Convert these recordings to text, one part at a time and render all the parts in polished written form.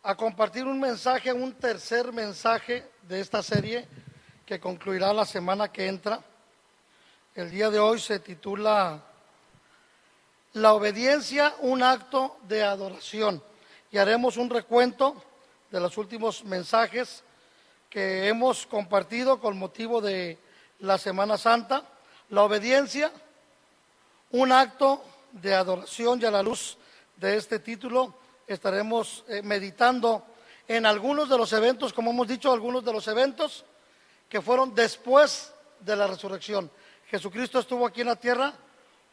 a compartir un mensaje, un tercer mensaje de esta serie que concluirá la semana que entra. El día de hoy se titula La obediencia, un acto de adoración, y haremos un recuento de los últimos mensajes que hemos compartido con motivo de la Semana Santa. La obediencia, un acto de adoración, y a la luz de este título estaremos meditando en algunos de los eventos, como hemos dicho, algunos de los eventos que fueron después de la resurrección. Jesucristo estuvo aquí en la tierra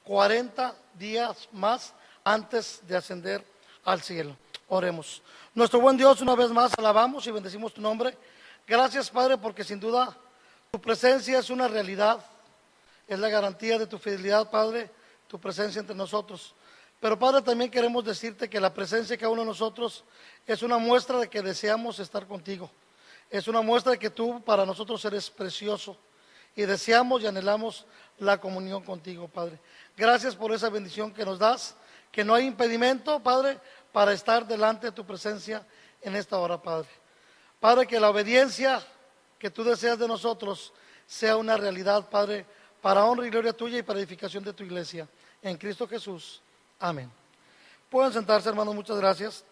40 días más antes de ascender al cielo. Oremos. Nuestro buen Dios, una vez más alabamos y bendecimos tu nombre. Gracias, Padre, porque sin duda tu presencia es una realidad, es la garantía de tu fidelidad, Padre, tu presencia entre nosotros. Pero, Padre, también queremos decirte que la presencia de cada uno de nosotros es una muestra de que deseamos estar contigo. Es una muestra de que tú para nosotros eres precioso y deseamos y anhelamos la comunión contigo, Padre. Gracias por esa bendición que nos das, que no hay impedimento, Padre, para estar delante de tu presencia en esta hora, Padre. Padre, que la obediencia que tú deseas de nosotros sea una realidad, Padre, para honra y gloria tuya y para edificación de tu iglesia. En Cristo Jesús. Amén. Pueden sentarse, hermanos, muchas gracias.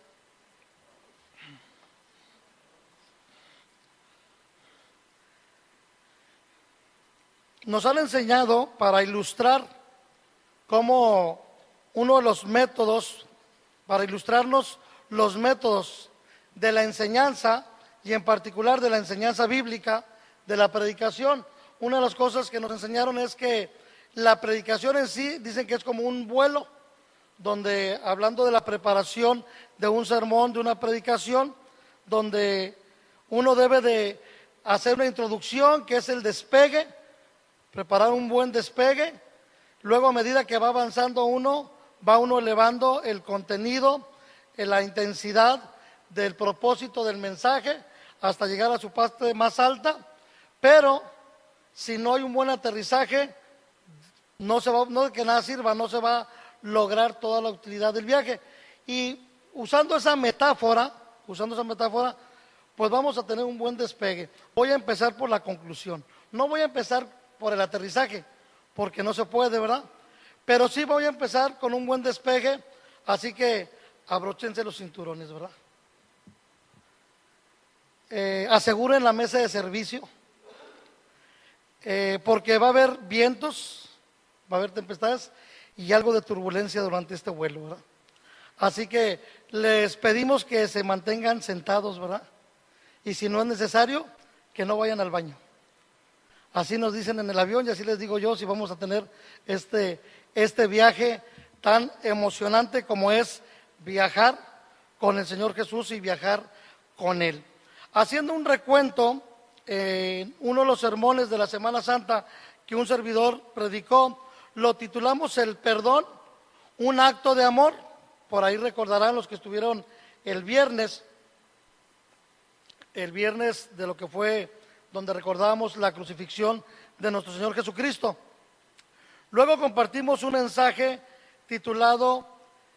Nos han enseñado para ilustrar cómo uno de los métodos, para ilustrarnos los métodos de la enseñanza y en particular de la enseñanza bíblica, de la predicación. Una de las cosas que nos enseñaron es que la predicación en sí, dicen que es como un vuelo, donde hablando de la preparación de un sermón, de una predicación, donde uno debe de hacer una introducción que es el despegue, preparar un buen despegue. Luego, a medida que va avanzando uno, va uno elevando el contenido, la intensidad del propósito del mensaje hasta llegar a su parte más alta. Pero si no hay un buen aterrizaje, no de que nada sirva, no se va a lograr toda la utilidad del viaje. Y usando esa metáfora, pues vamos a tener un buen despegue. Voy a empezar por la conclusión. No voy a empezar por el aterrizaje, porque no se puede, ¿verdad? Pero sí voy a empezar con un buen despegue, así que abróchense los cinturones, ¿verdad? Aseguren la mesa de servicio, porque va a haber vientos, va a haber tempestades y algo de turbulencia durante este vuelo, ¿verdad? Así que les pedimos que se mantengan sentados, ¿verdad? Y si no es necesario, que no vayan al baño. Así nos dicen en el avión y así les digo yo si vamos a tener este viaje tan emocionante como es viajar con el Señor Jesús y viajar con Él. Haciendo un recuento, uno de los sermones de la Semana Santa que un servidor predicó, lo titulamos El perdón, un acto de amor. Por ahí recordarán los que estuvieron el viernes de lo que fue donde recordábamos la crucifixión de nuestro Señor Jesucristo. Luego compartimos un mensaje titulado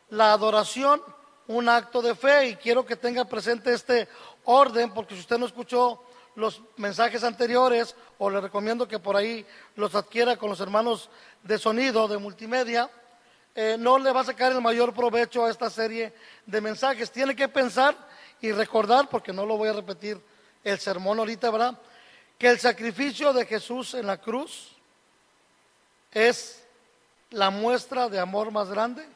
La adoración, un acto de fe, y quiero que tenga presente este orden, porque si usted no escuchó los mensajes anteriores, o le recomiendo que por ahí los adquiera con los hermanos de sonido, de multimedia, no le va a sacar el mayor provecho a esta serie de mensajes. Tiene que pensar y recordar, porque no lo voy a repetir el sermón ahorita, ¿verdad?, que el sacrificio de Jesús en la cruz es la muestra de amor más grande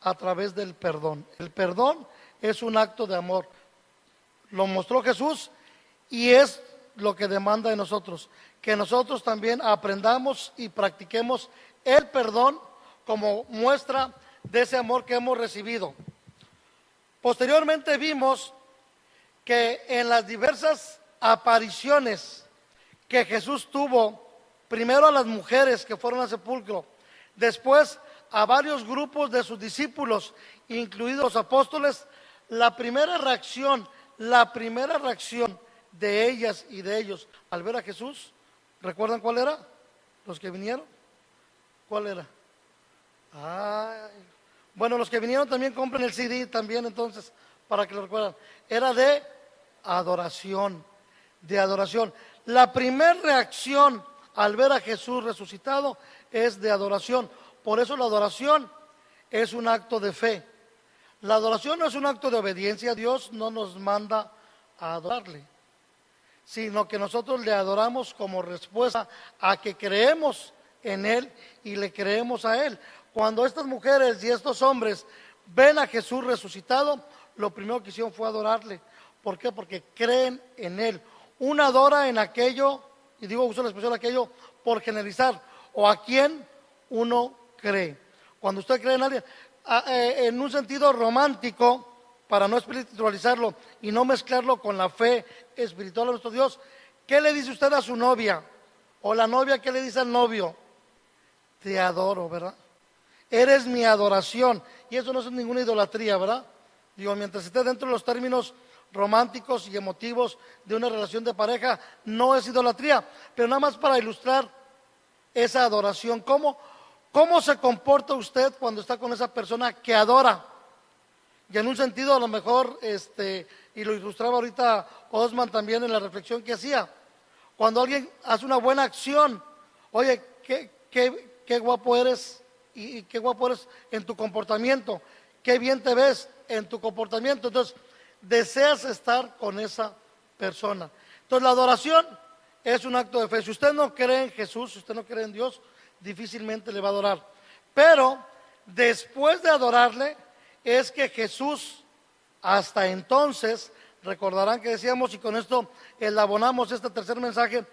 a través del perdón. El perdón es un acto de amor. Lo mostró Jesús y es lo que demanda de nosotros, que nosotros también aprendamos y practiquemos el perdón como muestra de ese amor que hemos recibido. Posteriormente vimos que en las diversas apariciones que Jesús tuvo, primero a las mujeres que fueron al sepulcro, después a varios grupos de sus discípulos, incluidos los apóstoles, la primera reacción de ellas y de ellos al ver a Jesús, ¿recuerdan cuál era? Los que vinieron, ¿cuál era? Bueno, los que vinieron también compren el CD también, entonces, para que lo recuerden. Era de adoración, de adoración. La primera reacción al ver a Jesús resucitado es de adoración. Por eso la adoración es un acto de fe. La adoración no es un acto de obediencia. Dios no nos manda a adorarle, sino que nosotros le adoramos como respuesta a que creemos en Él y le creemos a Él. Cuando estas mujeres y estos hombres ven a Jesús resucitado, lo primero que hicieron fue adorarle. ¿Por qué? Porque creen en Él. Uno adora en aquello, y digo, uso la expresión aquello por generalizar, o a quien uno cree. Cuando usted cree en alguien, en un sentido romántico, para no espiritualizarlo y no mezclarlo con la fe espiritual de nuestro Dios, ¿qué le dice usted a su novia? O la novia, ¿qué le dice al novio? Te adoro, ¿verdad? Eres mi adoración. Y eso no es ninguna idolatría, ¿verdad? Digo, mientras esté dentro de los términos románticos y emotivos de una relación de pareja, no es idolatría. Pero nada más para ilustrar esa adoración. ¿Cómo se comporta usted cuando está con esa persona que adora? Y en un sentido a lo mejor, y lo ilustraba ahorita Osman también en la reflexión que hacía, cuando alguien hace una buena acción, oye, qué guapo eres y qué guapo eres en tu comportamiento, qué bien te ves en tu comportamiento, entonces deseas estar con esa persona. Entonces la adoración es un acto de fe. Si usted no cree en Jesús, si usted no cree en Dios, difícilmente le va a adorar. Pero después de adorarle, es que Jesús, hasta entonces, recordarán que decíamos, y con esto elabonamos este tercer mensaje,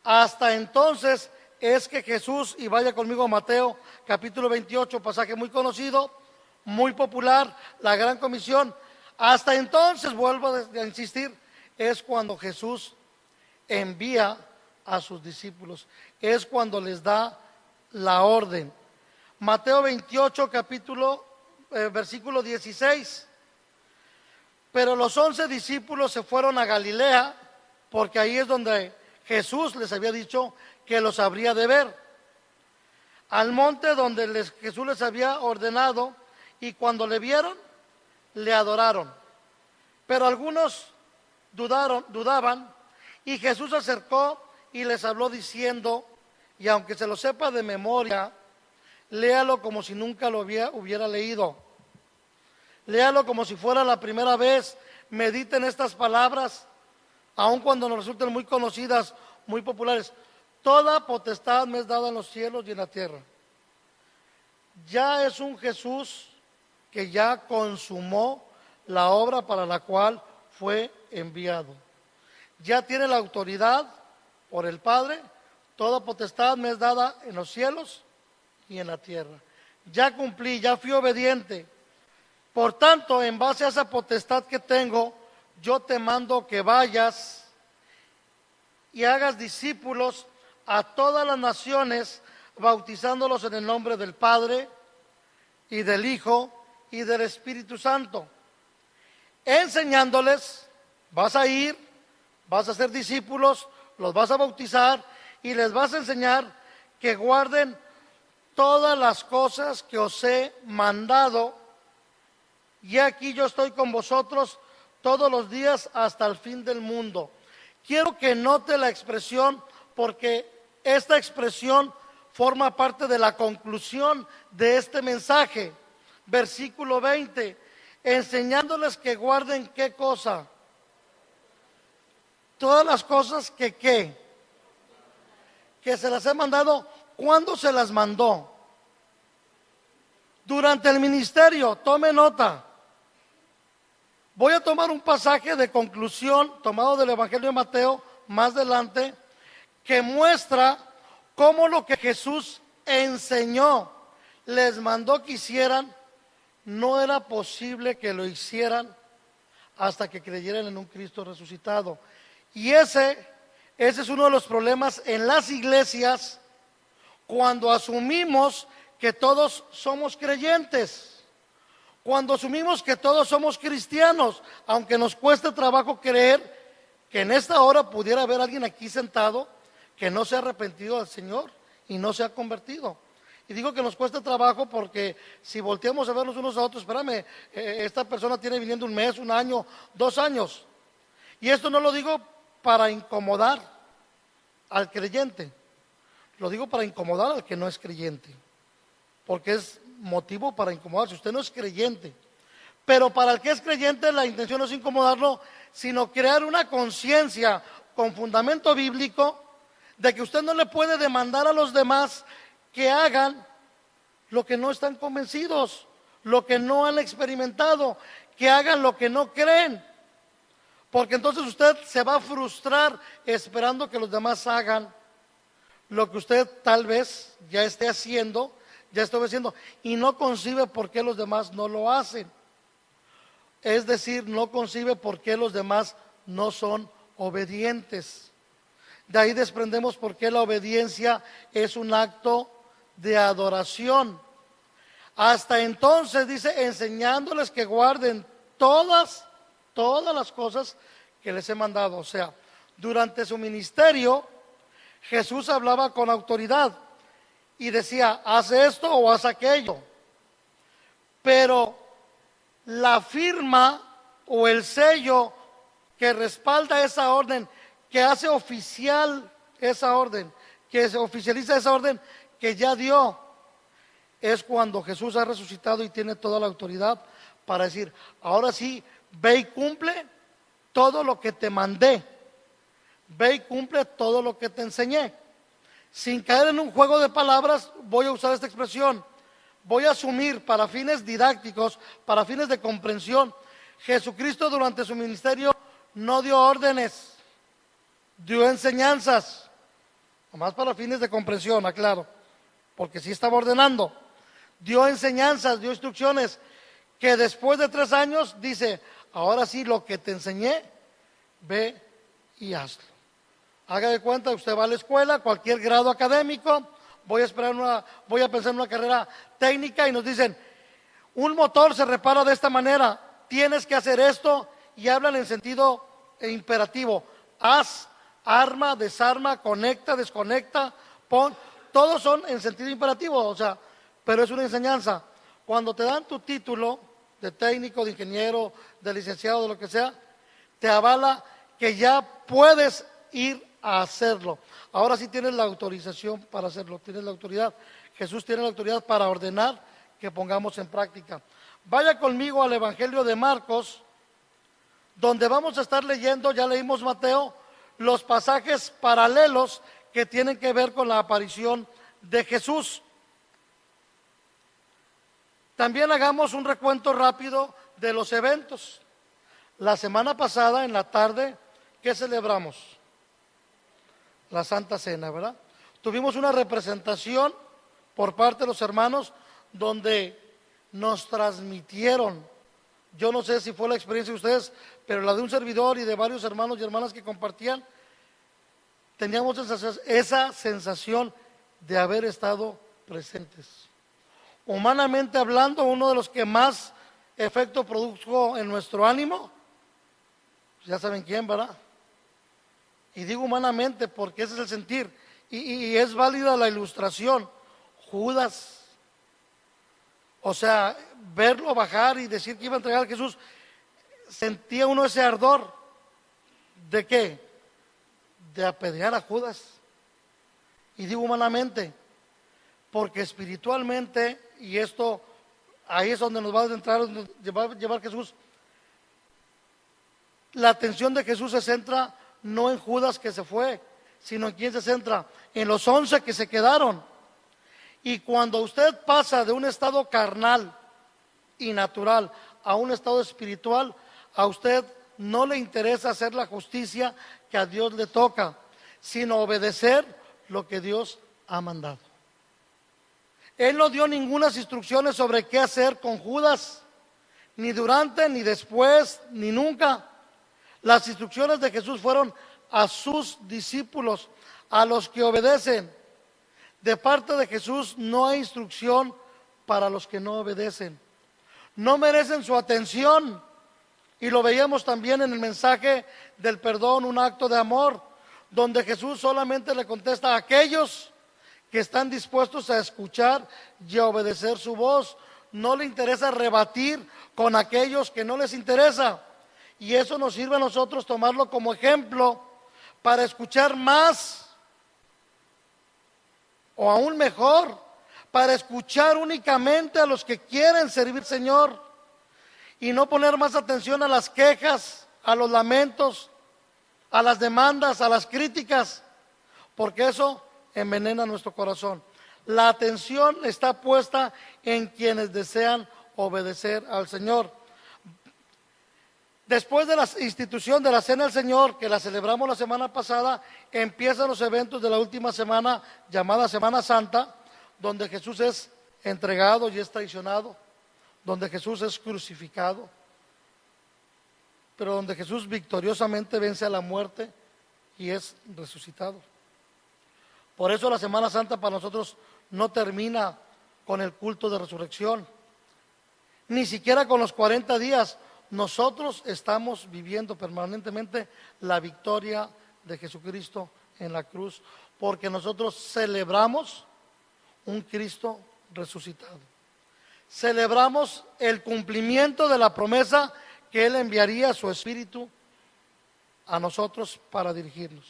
hasta entonces es que Jesús, y vaya conmigo a Mateo capítulo 28, pasaje muy conocido, muy popular, la gran comisión. Hasta entonces, vuelvo a insistir, es cuando Jesús envía a sus discípulos, es cuando les da la orden. Mateo 28, versículo 16. Pero los 11 discípulos se fueron a Galilea, porque ahí es donde Jesús les había dicho que los habría de ver, al monte donde Jesús les había ordenado, y cuando le vieron, le adoraron. Pero algunos dudaban, y Jesús se acercó y les habló diciendo, y aunque se lo sepa de memoria, léalo como si nunca lo hubiera leído. Léalo como si fuera la primera vez. Mediten estas palabras, aun cuando nos resulten muy conocidas, muy populares. Toda potestad me es dada en los cielos y en la tierra. Ya es un Jesús que ya consumó la obra para la cual fue enviado. Ya tiene la autoridad por el Padre. Toda potestad me es dada en los cielos y en la tierra. Ya cumplí, ya fui obediente. Por tanto, en base a esa potestad que tengo, yo te mando que vayas y hagas discípulos a todas las naciones, bautizándolos en el nombre del Padre y del Hijo y del Espíritu Santo, enseñándoles, vas a ir, vas a ser discípulos, los vas a bautizar y les vas a enseñar que guarden todas las cosas que os he mandado, y aquí yo estoy con vosotros todos los días hasta el fin del mundo. Quiero que note la expresión, porque esta expresión forma parte de la conclusión de este mensaje. Versículo 20, enseñándoles que guarden ¿qué cosa? Todas las cosas que ¿qué? Que se las he mandado. ¿Cuándo se las mandó? Durante el ministerio. Tome nota. Voy a tomar un pasaje de conclusión tomado del Evangelio de Mateo más adelante, que muestra cómo lo que Jesús enseñó, les mandó que hicieran, no era posible que lo hicieran hasta que creyeran en un Cristo resucitado. Y ese es uno de los problemas en las iglesias, cuando asumimos que todos somos creyentes. Cuando asumimos que todos somos cristianos, aunque nos cueste trabajo creer que en esta hora pudiera haber alguien aquí sentado que no se ha arrepentido al Señor y no se ha convertido. Y digo que nos cuesta trabajo porque si volteamos a vernos unos a otros, espérame, esta persona tiene viniendo un mes, un año, 2 años. Y esto no lo digo para incomodar al creyente, lo digo para incomodar al que no es creyente, porque es motivo para incomodar si usted no es creyente. Pero para el que es creyente la intención no es incomodarlo, sino crear una conciencia con fundamento bíblico de que usted no le puede demandar a los demás que hagan lo que no están convencidos, lo que no han experimentado, que hagan lo que no creen. Porque entonces usted se va a frustrar esperando que los demás hagan lo que usted tal vez ya esté haciendo, ya esté obedeciendo, y no concibe por qué los demás no lo hacen. Es decir, no concibe por qué los demás no son obedientes. De ahí desprendemos por qué la obediencia es un acto de adoración. Hasta entonces dice, enseñándoles que guarden todas las cosas que les he mandado. O sea, durante su ministerio, Jesús hablaba con autoridad y decía, haz esto o haz aquello. Pero la firma o el sello que respalda esa orden, que hace oficial esa orden, que se oficializa esa orden que ya dio, es cuando Jesús ha resucitado y tiene toda la autoridad para decir, ahora sí, ve y cumple todo lo que te mandé, ve y cumple todo lo que te enseñé. Sin caer en un juego de palabras, voy a usar esta expresión, voy a asumir para fines didácticos, para fines de comprensión, Jesucristo durante su ministerio no dio órdenes, dio enseñanzas, nomás para fines de comprensión, aclaro, porque sí estaba ordenando, dio enseñanzas, dio instrucciones, que después de 3 años dice, ahora sí lo que te enseñé, ve y hazlo. Haga de cuenta, usted va a la escuela, cualquier grado académico, voy a pensar en una carrera técnica y nos dicen, un motor se repara de esta manera, tienes que hacer esto, y hablan en sentido imperativo, haz, arma, desarma, conecta, desconecta, pon, todos son en sentido imperativo, o sea, pero es una enseñanza. Cuando te dan tu título de técnico, de ingeniero, de licenciado, de lo que sea, te avala que ya puedes ir a hacerlo. Ahora sí tienes la autorización para hacerlo, tienes la autoridad. Jesús tiene la autoridad para ordenar que pongamos en práctica. Vaya conmigo al Evangelio de Marcos, donde vamos a estar leyendo, ya leímos Mateo, los pasajes paralelos que tienen que ver con la aparición de Jesús. También hagamos un recuento rápido de los eventos. La semana pasada, en la tarde, ¿qué celebramos? La Santa Cena, ¿verdad? Tuvimos una representación por parte de los hermanos donde nos transmitieron, yo no sé si fue la experiencia de ustedes, pero la de un servidor y de varios hermanos y hermanas que compartían, teníamos esa sensación de haber estado presentes. Humanamente hablando, uno de los que más efecto produjo en nuestro ánimo, ya saben quién, ¿verdad? Y digo humanamente porque ese es el sentir, y es válida la ilustración, Judas. O sea, verlo bajar y decir que iba a entregar a Jesús, sentía uno ese ardor, ¿de qué? De apedrear a Judas. Y digo humanamente, porque espiritualmente, y esto, ahí es donde nos va a adentrar, llevar Jesús, la atención de Jesús se centra no en Judas que se fue, sino en quién se centra, en los 11 que se quedaron. Y cuando usted pasa de un estado carnal y natural a un estado espiritual, a usted no le interesa hacer la justicia que a Dios le toca, sino obedecer lo que Dios ha mandado. Él no dio ninguna instrucciones sobre qué hacer con Judas, ni durante, ni después, ni nunca. Las instrucciones de Jesús fueron a sus discípulos, a los que obedecen. De parte de Jesús no hay instrucción para los que no obedecen. No merecen su atención. Y lo veíamos también en el mensaje del perdón, un acto de amor, donde Jesús solamente le contesta a aquellos que están dispuestos a escuchar y a obedecer su voz. No le interesa rebatir con aquellos que no les interesa. Y eso nos sirve a nosotros tomarlo como ejemplo para escuchar más, o aún mejor, para escuchar únicamente a los que quieren servir al Señor y no poner más atención a las quejas, a los lamentos, a las demandas, a las críticas, porque eso envenena nuestro corazón. La atención está puesta en quienes desean obedecer al Señor. Después de la institución de la Cena del Señor, que la celebramos la semana pasada, empiezan los eventos de la última semana, llamada Semana Santa, donde Jesús es entregado y es traicionado, donde Jesús es crucificado, pero donde Jesús victoriosamente vence a la muerte y es resucitado. Por eso la Semana Santa para nosotros no termina con el culto de resurrección, ni siquiera con los 40 días. Nosotros estamos viviendo permanentemente la victoria de Jesucristo en la cruz, porque nosotros celebramos un Cristo resucitado. Celebramos el cumplimiento de la promesa que Él enviaría a su Espíritu a nosotros para dirigirnos.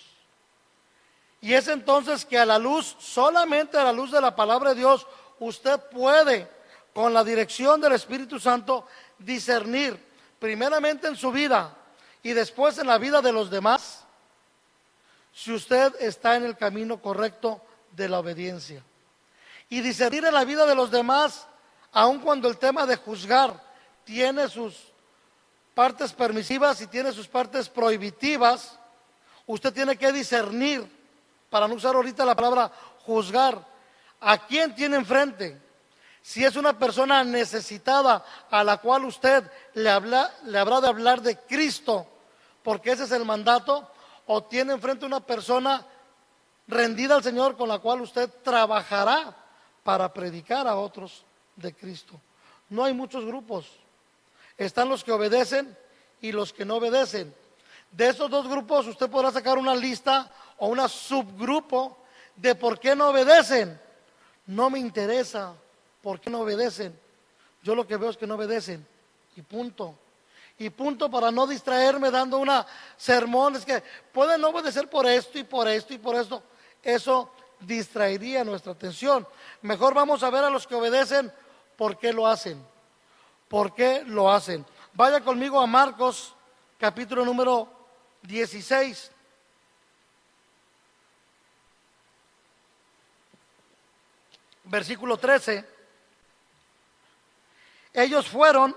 Y es entonces que a la luz, solamente a la luz de la palabra de Dios, usted puede, con la dirección del Espíritu Santo, discernir primeramente en su vida y después en la vida de los demás, si usted está en el camino correcto de la obediencia. Y discernir en la vida de los demás, aun cuando el tema de juzgar tiene sus partes permisivas y tiene sus partes prohibitivas, usted tiene que discernir, para no usar ahorita la palabra juzgar, a quién tiene enfrente. Si es una persona necesitada a la cual usted le habrá de hablar de Cristo, porque ese es el mandato, o tiene enfrente una persona rendida al Señor con la cual usted trabajará para predicar a otros de Cristo. No hay muchos grupos. Están los que obedecen y los que no obedecen. De esos dos grupos usted podrá sacar una lista o una subgrupo de por qué no obedecen. No me interesa por qué no obedecen. Yo lo que veo es que no obedecen y punto. Y punto, para no distraerme dando una sermón. Es que pueden no obedecer por esto y por esto y por esto. Eso distraería nuestra atención. Mejor vamos a ver a los que obedecen por qué lo hacen. ¿Por qué lo hacen? Vaya conmigo a Marcos, capítulo número 16. Versículo 13. Ellos fueron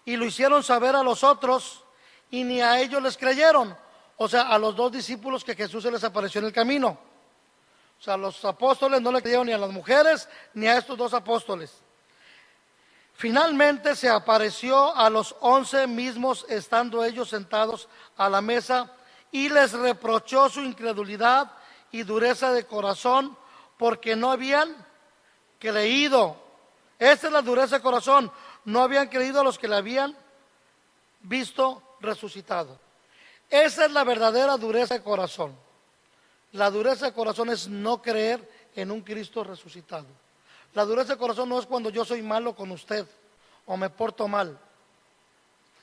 y lo hicieron saber a los otros y ni a ellos les creyeron. O sea, a los dos discípulos que Jesús se les apareció en el camino. O sea, los apóstoles no le creyeron ni a las mujeres ni a estos dos apóstoles. Finalmente se apareció a los 11 mismos, estando ellos sentados a la mesa, y les reprochó su incredulidad y dureza de corazón, porque no habían creído. Esta es la dureza de corazón. No habían creído a los que le habían visto resucitado. Esa es la verdadera dureza de corazón. La dureza de corazón es no creer en un Cristo resucitado. La dureza de corazón no es cuando yo soy malo con usted o me porto mal.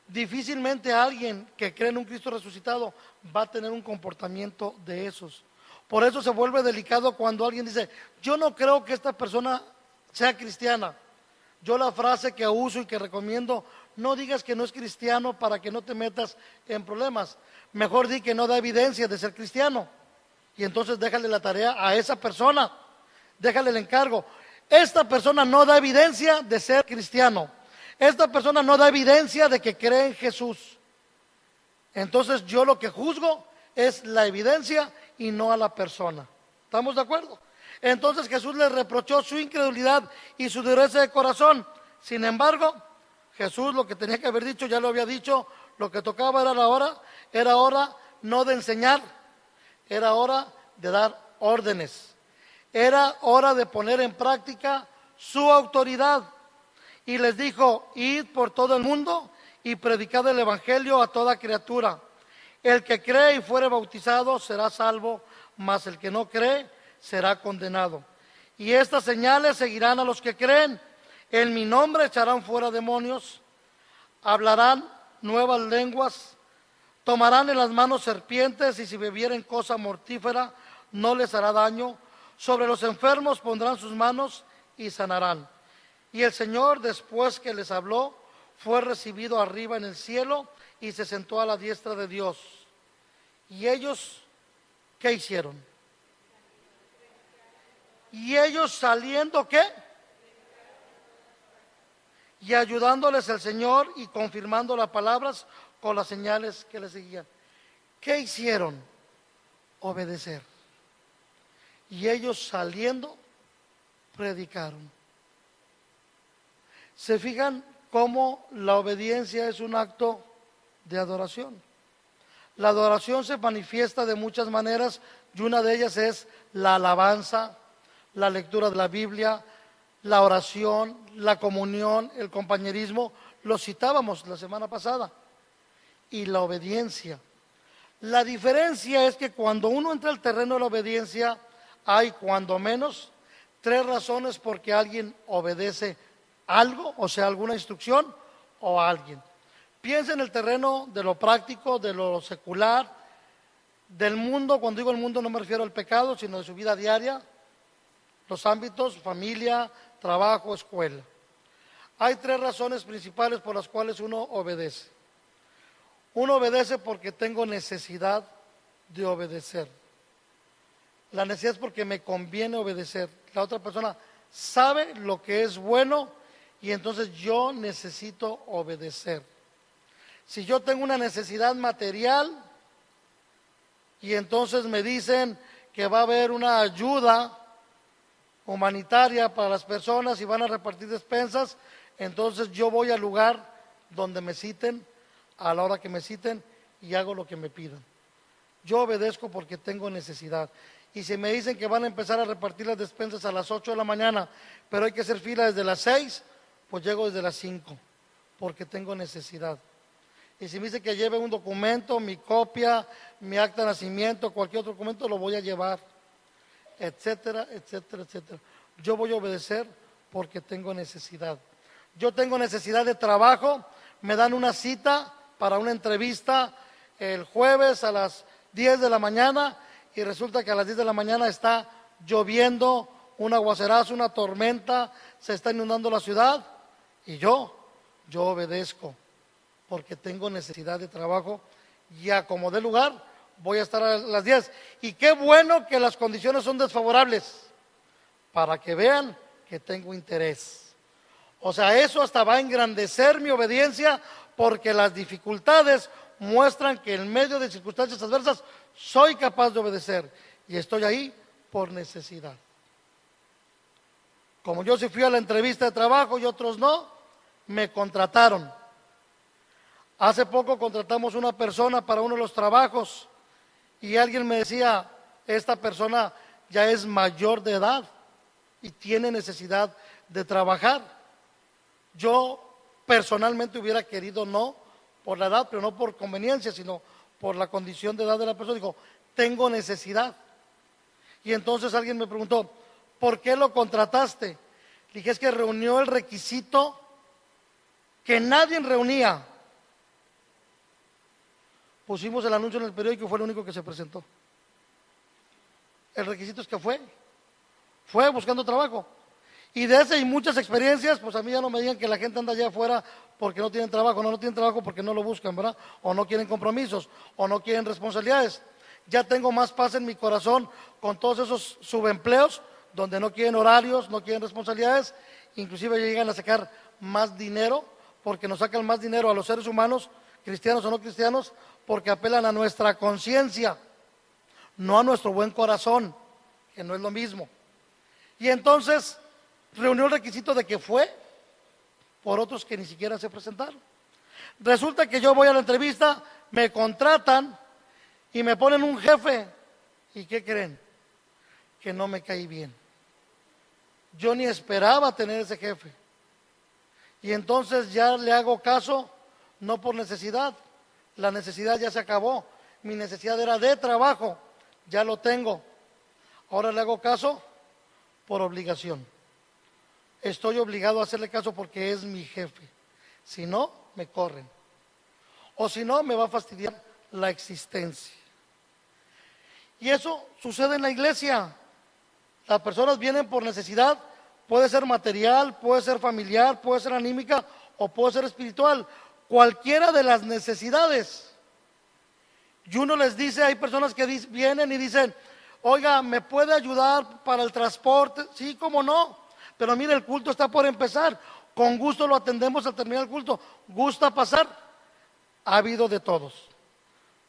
Difícilmente alguien que cree en un Cristo resucitado va a tener un comportamiento de esos. Por eso se vuelve delicado cuando alguien dice, yo no creo que esta persona sea cristiana. Yo la frase que uso y que recomiendo, no digas que no es cristiano para que no te metas en problemas. Mejor di que no da evidencia de ser cristiano. Y entonces déjale la tarea a esa persona, déjale el encargo. Esta persona no da evidencia de ser cristiano. Esta persona no da evidencia de que cree en Jesús. Entonces yo lo que juzgo es la evidencia y no a la persona. ¿Estamos de acuerdo? Entonces Jesús les reprochó su incredulidad y su dureza de corazón. Sin embargo, Jesús lo que tenía que haber dicho, ya lo había dicho, lo que tocaba era hora no de enseñar, era hora de dar órdenes, era hora de poner en práctica su autoridad. Y les dijo, id por todo el mundo y predicad el evangelio a toda criatura. El que cree y fuere bautizado será salvo, mas el que no cree será condenado. Y estas señales seguirán a los que creen. En mi nombre echarán fuera demonios, hablarán nuevas lenguas, tomarán en las manos serpientes, y si bebieren cosa mortífera no les hará daño. Sobre los enfermos pondrán sus manos y sanarán. Y el Señor, después que les habló, fue recibido arriba en el cielo y se sentó a la diestra de Dios. Y ellos, ¿qué hicieron? Y ellos saliendo, ¿qué? Y ayudándoles el Señor y confirmando las palabras con las señales que les seguían. ¿Qué hicieron? Obedecer. Y ellos saliendo, predicaron. ¿Se fijan cómo la obediencia es un acto de adoración? La adoración se manifiesta de muchas maneras y una de ellas es la alabanza, la lectura de la Biblia, la oración, la comunión, el compañerismo. Lo citábamos la semana pasada. Y la obediencia. La diferencia es que cuando uno entra al terreno de la obediencia, hay cuando menos 3 razones por qué alguien obedece algo, o sea, alguna instrucción o a alguien. Piensa en el terreno de lo práctico, de lo secular, del mundo. Cuando digo el mundo no me refiero al pecado, sino de su vida diaria, los ámbitos, familia, trabajo, escuela. Hay 3 razones principales por las cuales uno obedece. Uno obedece porque tengo necesidad de obedecer. La necesidad es porque me conviene obedecer. La otra persona sabe lo que es bueno y entonces yo necesito obedecer. Si yo tengo una necesidad material y entonces me dicen que va a haber una ayuda humanitaria para las personas y van a repartir despensas, entonces yo voy al lugar donde me citen, a la hora que me citen, y hago lo que me pidan. Yo obedezco porque tengo necesidad. Y si me dicen que van a empezar a repartir las despensas a las 8 de la mañana, pero hay que hacer fila desde las 6, pues llego desde las 5, porque tengo necesidad. Y si me dicen que lleve un documento, mi copia, mi acta de nacimiento, cualquier otro documento, lo voy a llevar, etcétera, etcétera, etcétera. Yo voy a obedecer porque tengo necesidad. Yo tengo necesidad de trabajo, me dan una cita para una entrevista el jueves a las 10 de la mañana y resulta que a las 10 de la mañana está lloviendo, un aguacerazo, una tormenta, se está inundando la ciudad y yo obedezco porque tengo necesidad de trabajo y acomodé lugar, voy a estar a las 10. Y qué bueno que las condiciones son desfavorables para que vean que tengo interés. O sea, eso hasta va a engrandecer mi obediencia porque las dificultades muestran que en medio de circunstancias adversas soy capaz de obedecer y estoy ahí por necesidad. Como yo sí fui a la entrevista de trabajo y otros no, me contrataron. Hace poco contratamos una persona para uno de los trabajos y alguien me decía, esta persona ya es mayor de edad y tiene necesidad de trabajar. Yo personalmente hubiera querido no por la edad, pero no por conveniencia, sino por la condición de edad de la persona. Dijo, tengo necesidad. Y entonces alguien me preguntó, ¿por qué lo contrataste? Dije, es que reunió el requisito que nadie reunía. Pusimos el anuncio en el periódico y fue el único que se presentó. El requisito es que fue buscando trabajo. Y de ese y muchas experiencias, pues a mí ya no me digan que la gente anda allá afuera porque no tienen trabajo. No tienen trabajo porque no lo buscan, ¿verdad? O no quieren compromisos, o no quieren responsabilidades. Ya tengo más paz en mi corazón con todos esos subempleos donde no quieren horarios, no quieren responsabilidades, inclusive llegan a sacar más dinero, porque nos sacan más dinero a los seres humanos, cristianos o no cristianos, porque apelan a nuestra conciencia, no a nuestro buen corazón, que no es lo mismo. Y entonces reunió el requisito de que fue por otros que ni siquiera se presentaron. Resulta que yo voy a la entrevista, me contratan y me ponen un jefe. ¿Y qué creen? Que no me caí bien. Yo ni esperaba tener ese jefe. Y entonces ya le hago caso, no por necesidad. La necesidad ya se acabó. Mi necesidad era de trabajo, ya lo tengo. Ahora le hago caso por obligación. Estoy obligado a hacerle caso porque es mi jefe. Si no, me corren. O si no, me va a fastidiar la existencia. Y eso sucede en la iglesia. Las personas vienen por necesidad, puede ser material, puede ser familiar, puede ser anímica o puede ser espiritual. Cualquiera de las necesidades. Y uno les dice, hay personas que vienen y dicen, oiga, ¿me puede ayudar para el transporte? Sí, cómo no. Pero mire, el culto está por empezar. Con gusto lo atendemos al terminar el culto. ¿Gusta pasar? Ha habido de todos.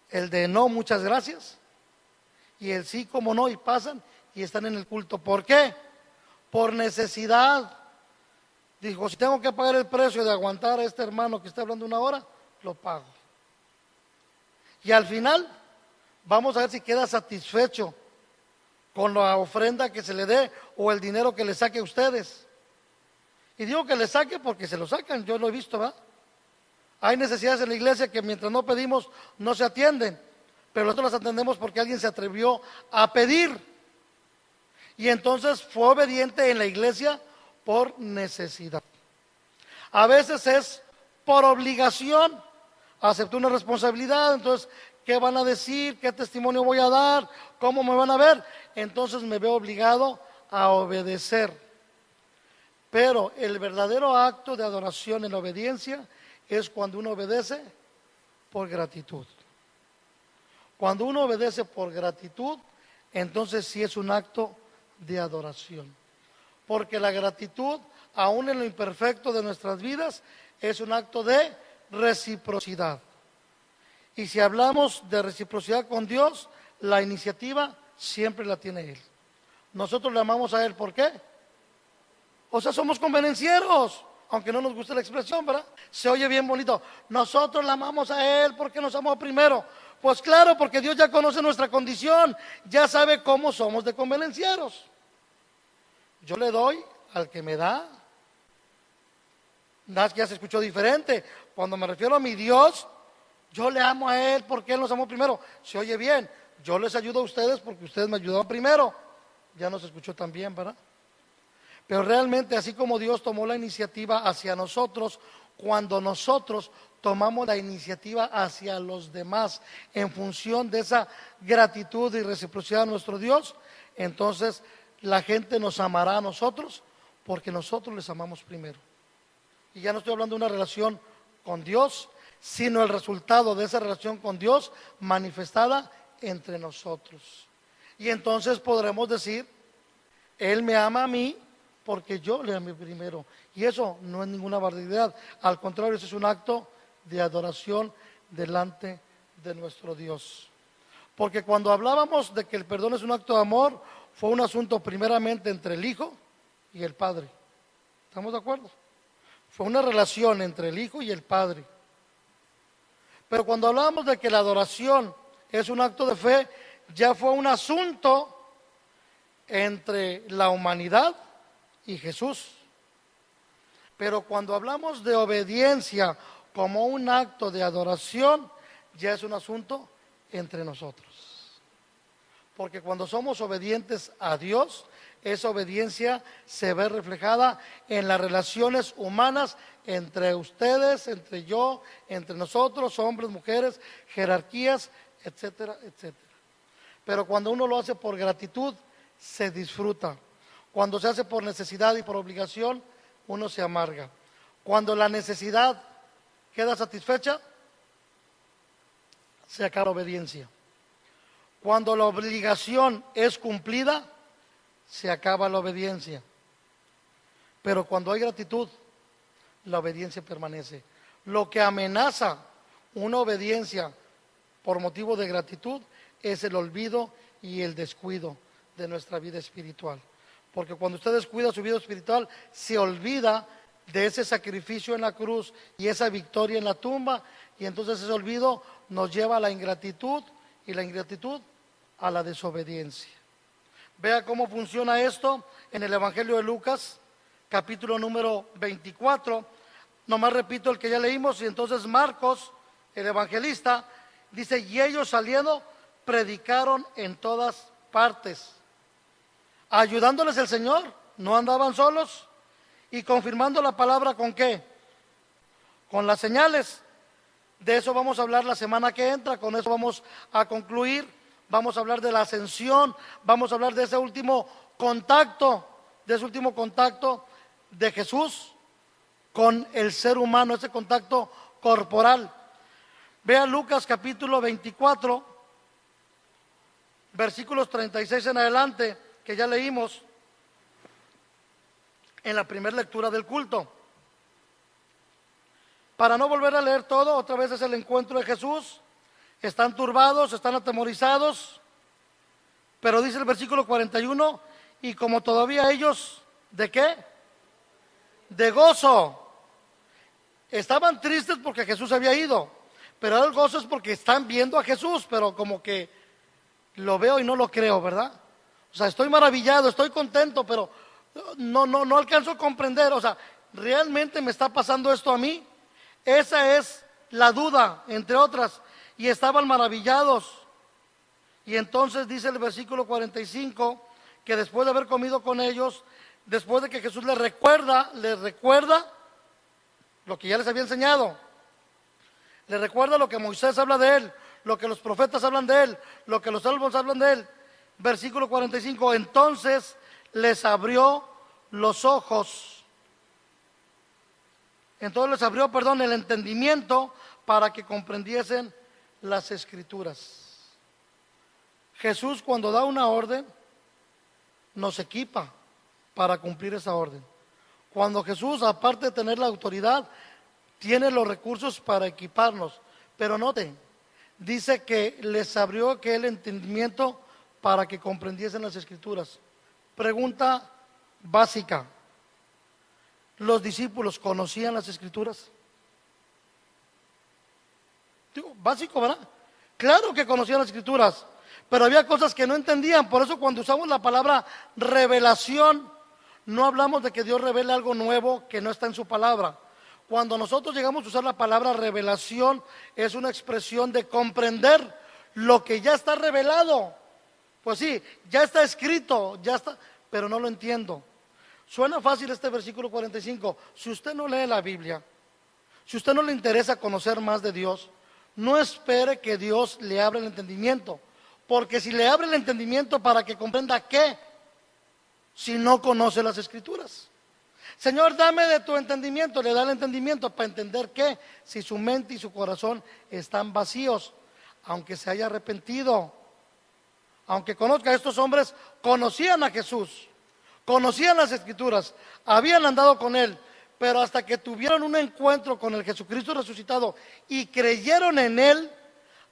El de no, muchas gracias. Y el sí, cómo no, y pasan y están en el culto. ¿Por qué? Por necesidad. Dijo, si tengo que pagar el precio de aguantar a este hermano que está hablando una hora, lo pago. Y al final, vamos a ver si queda satisfecho con la ofrenda que se le dé o el dinero que le saque a ustedes. Y digo que le saque porque se lo sacan, yo lo he visto, ¿verdad? Hay necesidades en la iglesia que mientras no pedimos no se atienden, pero nosotros las atendemos porque alguien se atrevió a pedir. Y entonces fue obediente en la iglesia por necesidad. A veces es por obligación, aceptó una responsabilidad, entonces, ¿qué van a decir? ¿Qué testimonio voy a dar? ¿Cómo me van a ver? Entonces me veo obligado a obedecer. Pero el verdadero acto de adoración en la obediencia es cuando uno obedece por gratitud. Cuando uno obedece por gratitud, entonces sí es un acto de adoración. Porque la gratitud, aún en lo imperfecto de nuestras vidas, es un acto de reciprocidad. Y si hablamos de reciprocidad con Dios, la iniciativa siempre la tiene Él. Nosotros le amamos a Él, ¿por qué? O sea, somos convenencieros, aunque no nos guste la expresión, ¿verdad? Se oye bien bonito. Nosotros le amamos a Él porque nos amó primero. Pues claro, porque Dios ya conoce nuestra condición, ya sabe cómo somos de convenencieros. Yo le doy al que me da. Nada, que ya se escuchó diferente. Cuando me refiero a mi Dios, yo le amo a Él porque Él nos amó primero. Se oye bien. Yo les ayudo a ustedes porque ustedes me ayudaron primero. Ya no se escuchó tan bien, ¿verdad? Pero realmente, así como Dios tomó la iniciativa hacia nosotros, cuando nosotros tomamos la iniciativa hacia los demás en función de esa gratitud y reciprocidad a nuestro Dios, entonces la gente nos amará a nosotros porque nosotros les amamos primero. Y ya no estoy hablando de una relación con Dios, sino el resultado de esa relación con Dios manifestada entre nosotros. Y entonces podremos decir, Él me ama a mí porque yo le amé primero. Y eso no es ninguna barbaridad, al contrario, eso es un acto de adoración delante de nuestro Dios. Porque cuando hablábamos de que el perdón es un acto de amor, fue un asunto primeramente entre el Hijo y el Padre. ¿Estamos de acuerdo? Fue una relación entre el Hijo y el Padre. Pero cuando hablábamos de que la adoración es un acto de fe, ya fue un asunto entre la humanidad y Jesús. Pero cuando hablamos de obediencia como un acto de adoración, ya es un asunto entre nosotros. Porque cuando somos obedientes a Dios, esa obediencia se ve reflejada en las relaciones humanas entre ustedes, entre yo, entre nosotros, hombres, mujeres, jerarquías, etcétera, etcétera. Pero cuando uno lo hace por gratitud, se disfruta. Cuando se hace por necesidad y por obligación, uno se amarga. Cuando la necesidad queda satisfecha, se acaba la obediencia. Cuando la obligación es cumplida, se acaba la obediencia. Pero cuando hay gratitud, la obediencia permanece. Lo que amenaza una obediencia por motivo de gratitud es el olvido y el descuido de nuestra vida espiritual. Porque cuando usted descuida su vida espiritual, se olvida de ese sacrificio en la cruz y esa victoria en la tumba, y entonces ese olvido nos lleva a la ingratitud, y la ingratitud a la desobediencia. Vea cómo funciona esto en el Evangelio de Lucas, capítulo número 24. Nomás repito el que ya leímos, y entonces Marcos, el evangelista, dice, y ellos saliendo predicaron en todas partes. ayudándoles el Señor, no andaban solos, y confirmando la palabra ¿con qué? Con las señales. De eso vamos a hablar la semana que entra, con eso vamos a concluir. Vamos a hablar de la ascensión, vamos a hablar de ese último contacto, de Jesús con el ser humano, ese contacto corporal. Vea Lucas capítulo 24, versículos 36 en adelante, que ya leímos en la primera lectura del culto. Para no volver a leer todo, otra vez es el encuentro de Jesús. Están turbados, están atemorizados, pero dice el versículo 41, y como todavía ellos, ¿de qué? De gozo. Estaban tristes porque Jesús había ido, pero el gozo es porque están viendo a Jesús, pero como que lo veo y no lo creo, ¿verdad? O sea, estoy maravillado, estoy contento, pero no alcanzo a comprender, o sea, ¿realmente me está pasando esto a mí? Esa es la duda, entre otras, y estaban maravillados. Y entonces dice el versículo 45, que después de haber comido con ellos, después de que Jesús les recuerda lo que ya les había enseñado, les recuerda lo que Moisés habla de él, lo que los profetas hablan de él, lo que los salmos hablan de él. Versículo 45, entonces les abrió los ojos. Entonces les abrió, el entendimiento para que comprendiesen las Escrituras. Jesús, cuando da una orden, nos equipa para cumplir esa orden. Cuando Jesús, aparte de tener la autoridad, tiene los recursos para equiparnos. Pero noten, dice que les abrió el entendimiento para que comprendiesen las Escrituras. Pregunta básica: ¿los discípulos conocían las Escrituras? Digo, básico, ¿verdad? Claro que conocían las Escrituras, pero había cosas que no entendían. Por eso cuando usamos la palabra revelación, no hablamos de que Dios revele algo nuevo que no está en su palabra. Cuando nosotros llegamos a usar la palabra revelación, es una expresión de comprender lo que ya está revelado. Pues sí, ya está escrito, ya está, pero no lo entiendo. Suena fácil este versículo 45. Si usted no lee la Biblia, si usted no le interesa conocer más de Dios, no espere que Dios le abra el entendimiento. Porque si le abre el entendimiento para que comprenda qué, si no conoce las Escrituras. Señor, dame de tu entendimiento, le da el entendimiento para entender qué, si su mente y su corazón están vacíos, aunque se haya arrepentido, aunque conozca. Estos hombres conocían a Jesús, conocían las Escrituras, habían andado con Él, pero hasta que tuvieron un encuentro con el Jesucristo resucitado y creyeron en Él,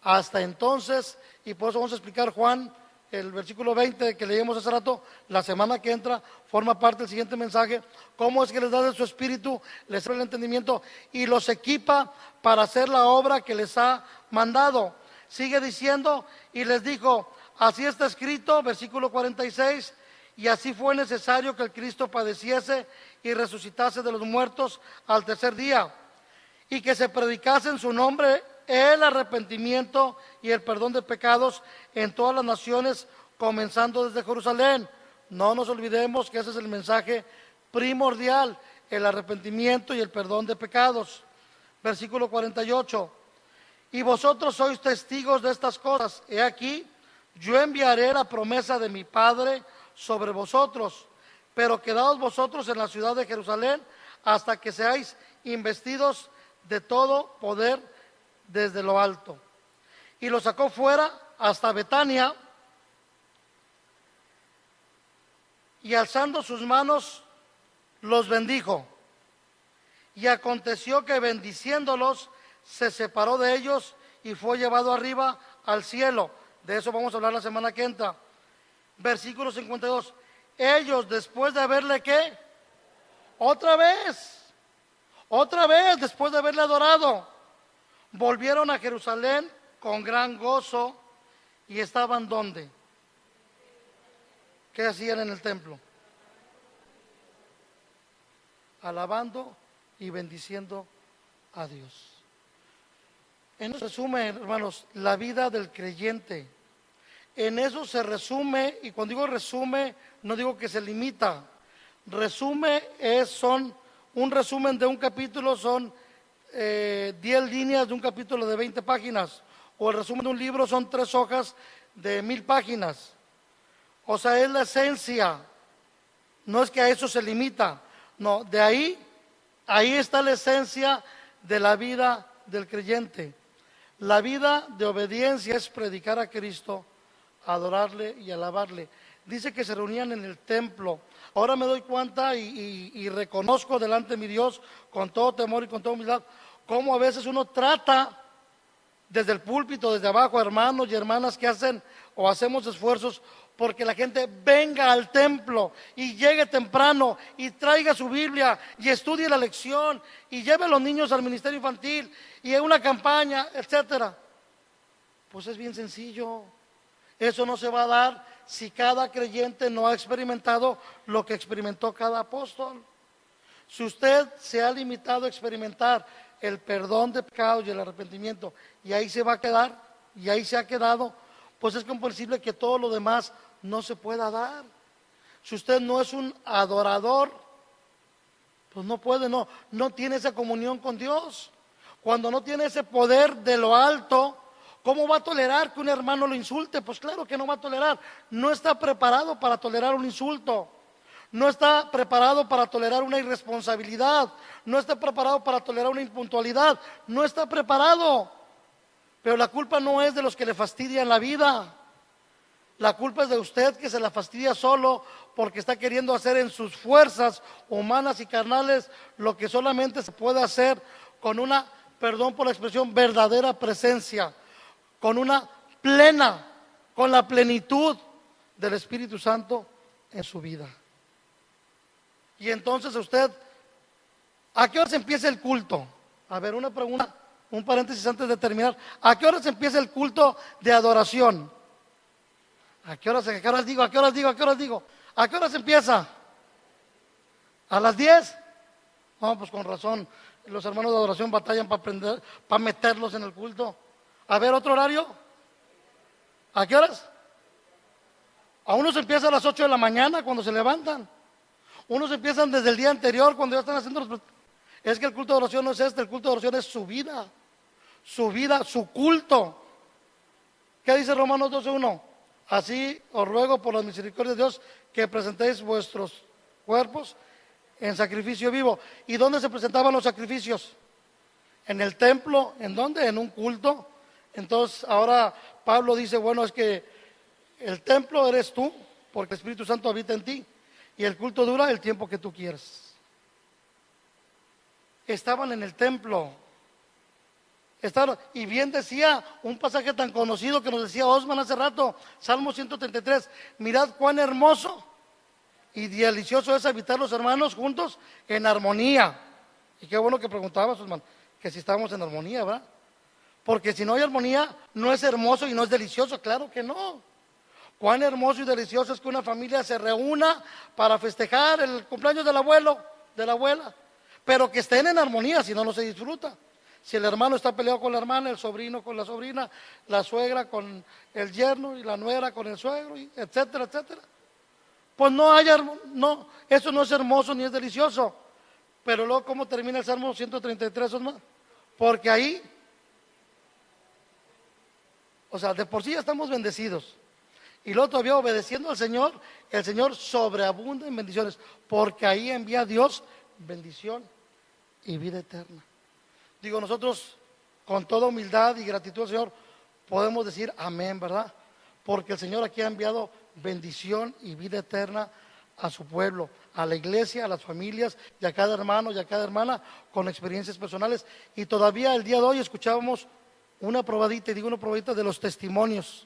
hasta entonces, y por eso vamos a explicar Juan, el versículo 20 que leímos hace rato, la semana que entra, forma parte del siguiente mensaje, cómo es que les da de su espíritu, les abre el entendimiento y los equipa para hacer la obra que les ha mandado. Sigue diciendo, y les dijo, así está escrito, versículo 46, y así fue necesario que el Cristo padeciese y resucitase de los muertos al tercer día, y que se predicase en su nombre el arrepentimiento y el perdón de pecados en todas las naciones, comenzando desde Jerusalén. No nos olvidemos que ese es el mensaje primordial, el arrepentimiento y el perdón de pecados. Versículo 48, y vosotros sois testigos de estas cosas. He aquí, yo enviaré la promesa de mi Padre sobre vosotros, pero quedaos vosotros en la ciudad de Jerusalén hasta que seáis investidos de todo poder desde lo alto. Y los sacó fuera hasta Betania, y alzando sus manos los bendijo. Y aconteció que bendiciéndolos se separó de ellos y fue llevado arriba al cielo. De eso vamos a hablar la semana que entra. Versículo 52. Ellos, después de haberle ¿qué? Otra vez, después de haberle adorado, volvieron a Jerusalén con gran gozo. ¿Y estaban dónde? ¿Qué hacían en el templo? Alabando y bendiciendo a Dios. En resumen, hermanos, la vida del creyente en eso se resume, y cuando digo resume, no digo que se limita. Resume son un resumen de un capítulo, son 10 líneas de un capítulo de 20 páginas, o el resumen de un libro son 3 hojas de 1000 páginas. O sea, es la esencia, no es que a eso se limita, no, de ahí está la esencia de la vida del creyente. La vida de obediencia es predicar a Cristo, adorarle y alabarle. Dice que se reunían en el templo. Ahora me doy cuenta y reconozco delante de mi Dios con todo temor y con toda humildad cómo a veces uno trata desde el púlpito, desde abajo, hermanos y hermanas que hacen o hacemos esfuerzos porque la gente venga al templo y llegue temprano y traiga su Biblia y estudie la lección y lleve a los niños al ministerio infantil y a una campaña, etcétera. Pues es bien sencillo. Eso no se va a dar si cada creyente no ha experimentado lo que experimentó cada apóstol. Si usted se ha limitado a experimentar el perdón de pecados y el arrepentimiento y ahí se va a quedar y ahí se ha quedado, pues es comprensible que todo lo demás no se pueda dar. Si usted no es un adorador, pues no puede, no tiene esa comunión con Dios. Cuando no tiene ese poder de lo alto, ¿cómo va a tolerar que un hermano lo insulte? Pues claro que no va a tolerar. No está preparado para tolerar un insulto. No está preparado para tolerar una irresponsabilidad. No está preparado para tolerar una impuntualidad. No está preparado. Pero la culpa no es de los que le fastidian la vida. La culpa es de usted que se la fastidia solo porque está queriendo hacer en sus fuerzas humanas y carnales lo que solamente se puede hacer con una, perdón por la expresión, verdadera presencia, con una plena, con la plenitud del Espíritu Santo en su vida. Y entonces usted, ¿a qué hora se empieza el culto? A ver, una pregunta, un paréntesis antes de terminar. ¿A qué hora se empieza el culto de adoración? ¿A qué horas digo? ¿A qué horas digo? ¿A qué horas empieza? ¿A las 10? No, pues con razón, los hermanos de adoración batallan para meterlos en el culto. A ver, ¿otro horario? ¿A qué horas? A unos empieza a las 8 de la mañana cuando se levantan. Unos empiezan desde el día anterior cuando ya están haciendo los... Es que el culto de oración no es el culto de oración es su vida, su culto. ¿Qué dice Romanos 12:1? Así os ruego por la misericordia de Dios que presentéis vuestros cuerpos en sacrificio vivo. ¿Y dónde se presentaban los sacrificios? En el templo. ¿En dónde? En un culto. Entonces ahora Pablo dice, bueno, es que el templo eres tú, porque el Espíritu Santo habita en ti, y el culto dura el tiempo que tú quieras. Estaban en el templo. Y bien decía un pasaje tan conocido que nos decía Osman hace rato, Salmo 133, mirad cuán hermoso y delicioso es habitar los hermanos juntos en armonía. Y qué bueno que preguntabas, Osman, que si estábamos en armonía, ¿verdad? Porque si no hay armonía, no es hermoso y no es delicioso, claro que no. Cuán hermoso y delicioso es que una familia se reúna para festejar el cumpleaños del abuelo, de la abuela, pero que estén en armonía, si no, no se disfruta. Si el hermano está peleado con la hermana, el sobrino con la sobrina, la suegra con el yerno y la nuera con el suegro, etcétera, etcétera. Pues no, eso no es hermoso ni es delicioso. Pero luego, ¿cómo termina el Salmo 133, Osman? Porque ahí, o sea, de por sí ya estamos bendecidos. Y luego todavía obedeciendo al Señor, el Señor sobreabunda en bendiciones, porque ahí envía a Dios bendición y vida eterna. Digo, nosotros con toda humildad y gratitud al Señor podemos decir amén, ¿verdad? Porque el Señor aquí ha enviado bendición y vida eterna a su pueblo, a la iglesia, a las familias y a cada hermano y a cada hermana con experiencias personales. Y todavía el día de hoy escuchábamos una probadita, y digo una probadita de los testimonios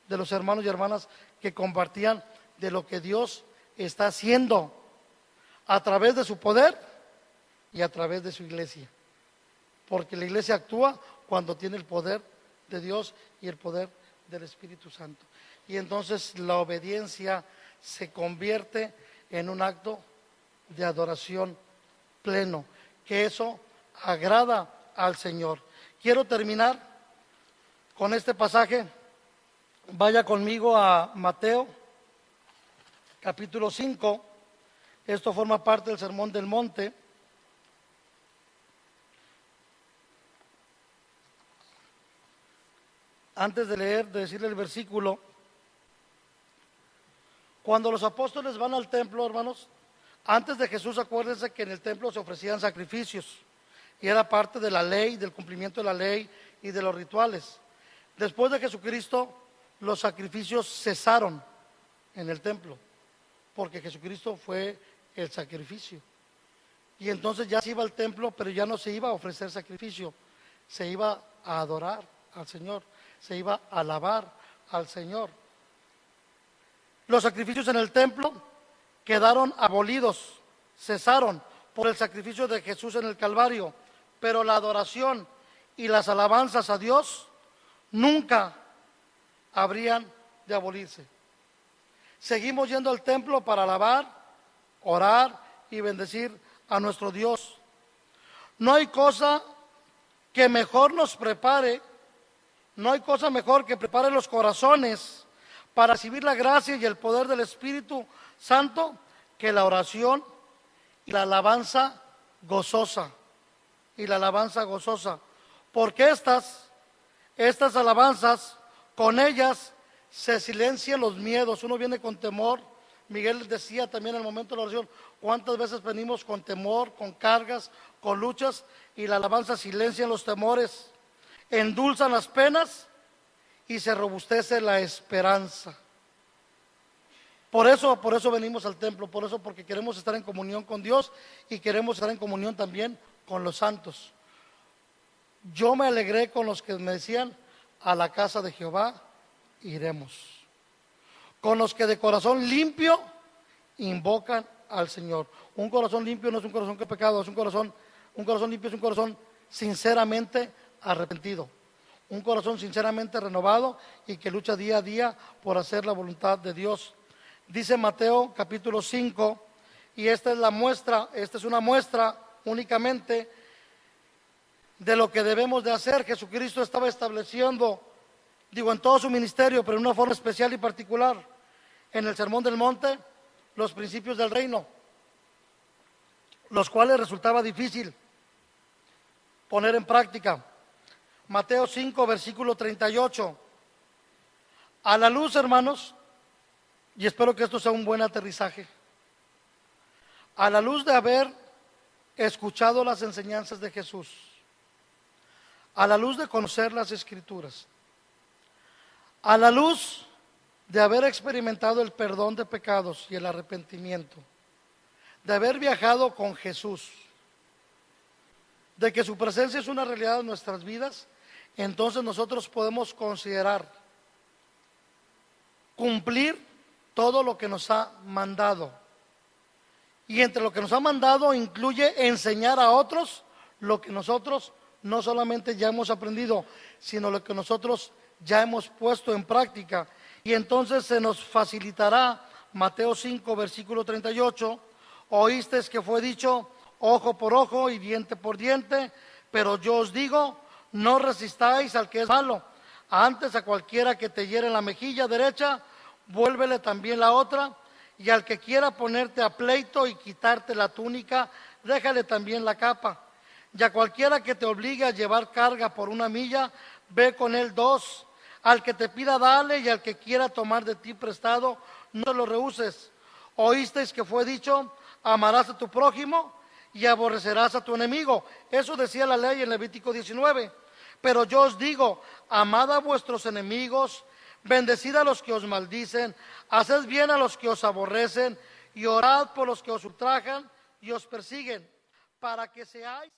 de los hermanos y hermanas que compartían de lo que Dios está haciendo a través de su poder y a través de su iglesia. Porque la iglesia actúa cuando tiene el poder de Dios y el poder del Espíritu Santo. Y entonces la obediencia se convierte en un acto de adoración pleno, que eso agrada al Señor. Quiero terminar con este pasaje Vaya conmigo a Mateo, capítulo 5. Esto forma parte del Sermón del Monte. Antes de leer, de decirle el versículo, cuando los apóstoles van al templo, hermanos, antes de Jesús, acuérdense que en el templo se ofrecían sacrificios y era parte de la ley, del cumplimiento de la ley y de los rituales. Después de Jesucristo, los sacrificios cesaron en el templo, porque Jesucristo fue el sacrificio. Y entonces ya se iba al templo, pero ya no se iba a ofrecer sacrificio, se iba a adorar al Señor, se iba a alabar al Señor. Los sacrificios en el templo quedaron abolidos, cesaron por el sacrificio de Jesús en el Calvario, pero la adoración y las alabanzas a Dios nunca habrían de abolirse. Seguimos yendo al templo para alabar, orar y bendecir a nuestro Dios. No hay cosa que mejor nos prepare, no hay cosa mejor que prepare los corazones para recibir la gracia y el poder del Espíritu Santo que la oración y la alabanza gozosa. Y la alabanza gozosa. Porque estas alabanzas, con ellas se silencian los miedos. Uno viene con temor. Miguel decía también en el momento de la oración, cuántas veces venimos con temor, con cargas, con luchas, y la alabanza silencia los temores, endulzan las penas y se robustece la esperanza. Por eso venimos al templo, porque queremos estar en comunión con Dios y queremos estar en comunión también con los santos. Yo me alegré con los que me decían, a la casa de Jehová iremos. Con los que de corazón limpio invocan al Señor. Un corazón limpio no es un corazón que pecado, es un corazón limpio, es un corazón sinceramente arrepentido. Un corazón sinceramente renovado y que lucha día a día por hacer la voluntad de Dios. Dice Mateo capítulo 5, y esta es una muestra únicamente de lo que debemos de hacer. Jesucristo estaba estableciendo, en todo su ministerio, pero en una forma especial y particular, en el Sermón del Monte, los principios del reino, los cuales resultaba difícil poner en práctica. Mateo 5, versículo 38. A la luz, hermanos, y espero que esto sea un buen aterrizaje, a la luz de haber escuchado las enseñanzas de Jesús, a la luz de conocer las Escrituras, a la luz de haber experimentado el perdón de pecados y el arrepentimiento, de haber viajado con Jesús, de que su presencia es una realidad en nuestras vidas, entonces nosotros podemos considerar cumplir todo lo que nos ha mandado. Y entre lo que nos ha mandado incluye enseñar a otros lo que nosotros no solamente ya hemos aprendido, sino lo que nosotros ya hemos puesto en práctica. Y entonces se nos facilitará Mateo 5, versículo 38, oísteis que fue dicho, ojo por ojo y diente por diente, pero yo os digo, no resistáis al que es malo, antes a cualquiera que te hiere en la mejilla derecha, vuélvele también la otra, y al que quiera ponerte a pleito y quitarte la túnica, déjale también la capa. Y a cualquiera que te obligue a llevar carga por 1 milla, ve con él 2. Al que te pida, dale, y al que quiera tomar de ti prestado, no lo rehuses. Oísteis que fue dicho, amarás a tu prójimo y aborrecerás a tu enemigo. Eso decía la ley en Levítico 19. Pero yo os digo, amad a vuestros enemigos, bendecid a los que os maldicen, haced bien a los que os aborrecen, y orad por los que os ultrajan y os persiguen, para que seáis